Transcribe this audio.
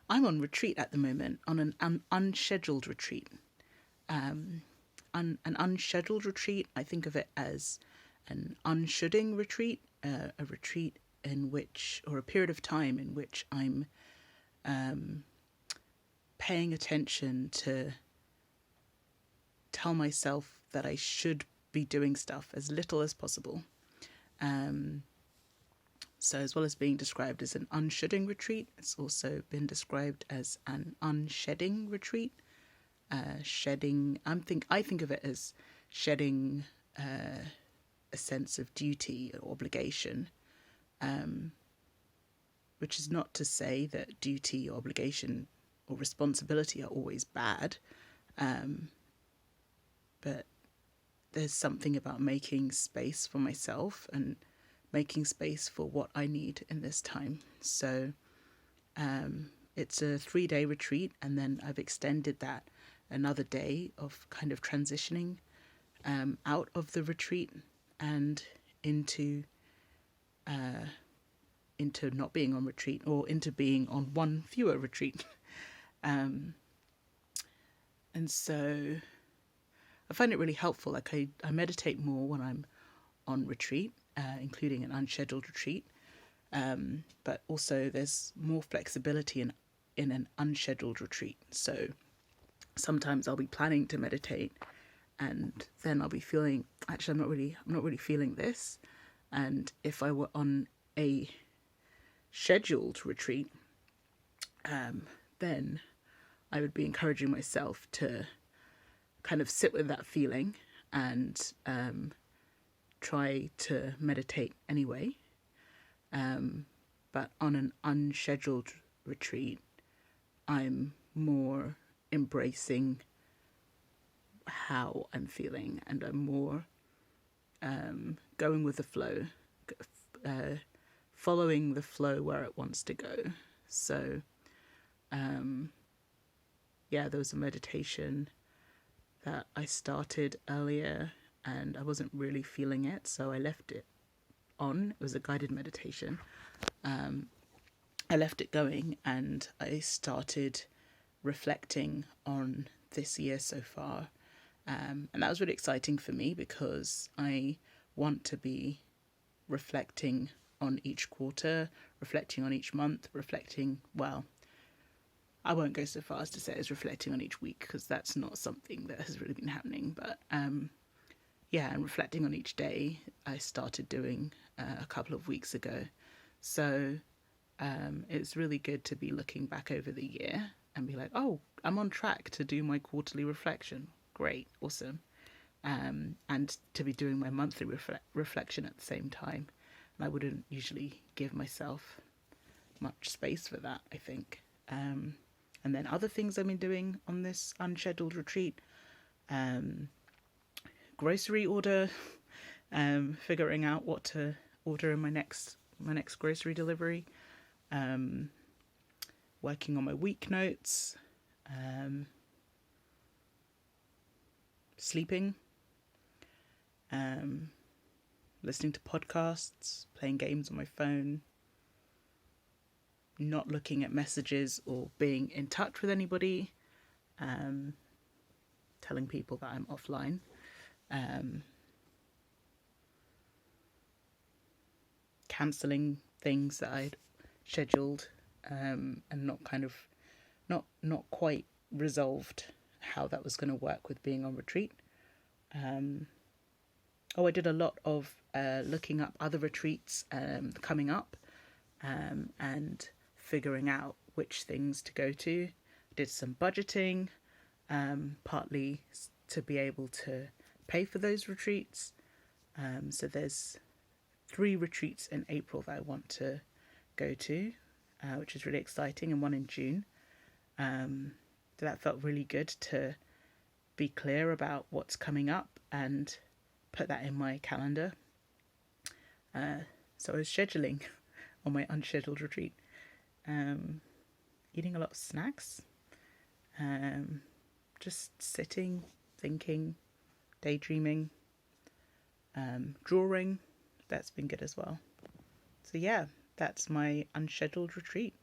I'm on retreat at the moment, on an unscheduled retreat. An unscheduled retreat, I think of it as an unshoulding retreat, a retreat in which, or a period of time in which I'm paying attention to tell myself that I should be doing stuff as little as possible. So as well as being described as an unshoulding retreat, it's also been described as an unshedding retreat. Shedding, I think of it as shedding a sense of duty or obligation, which is not to say that duty, obligation, or responsibility are always bad, but there's something about making space for myself and making space for what I need in this time. So it's a 3-day retreat, and then I've extended that another day of kind of transitioning out of the retreat and into not being on retreat, or into being on one fewer retreat. And so I find it really helpful. Like I meditate more when I'm on retreat, including an unscheduled retreat. But also there's more flexibility in an unscheduled retreat. So sometimes I'll be planning to meditate, and then I'll be feeling, actually I'm not really feeling this. And if I were on a scheduled retreat, then I would be encouraging myself to kind of sit with that feeling and try to meditate anyway. But on an unscheduled retreat, I'm more embracing how I'm feeling, and I'm more going with the flow, following the flow where it wants to go. So there was a meditation that I started earlier and I wasn't really feeling it, so I left it on. It was a guided meditation. I left it going and I started reflecting on this year so far. And that was really exciting for me because I want to be reflecting on each quarter, reflecting on each month, I won't go so far as to say as reflecting on each week, because that's not something that has really been happening. But and reflecting on each day, I started doing a couple of weeks ago. So it's really good to be looking back over the year and be like, oh, I'm on track to do my quarterly reflection. Great, awesome. And to be doing my monthly reflection at the same time. And I wouldn't usually give myself much space for that, I think. And then other things I've been doing on this unscheduled retreat, grocery order, figuring out what to order in my next grocery delivery, working on my week notes, sleeping, listening to podcasts, playing games on my phone, not looking at messages or being in touch with anybody, telling people that I'm offline, cancelling things that I'd scheduled, and not quite resolved how that was going to work with being on retreat. I did a lot of looking up other retreats coming up, and figuring out which things to go to. Did some budgeting, partly to be able to pay for those retreats. So there's 3 retreats in April that I want to go to, which is really exciting, and one in June. So that felt really good to be clear about what's coming up and put that in my calendar. So I was scheduling on my unscheduled retreat, eating a lot of snacks, just sitting, thinking, daydreaming, drawing. That's been good as well. So yeah, that's my unscheduled retreat.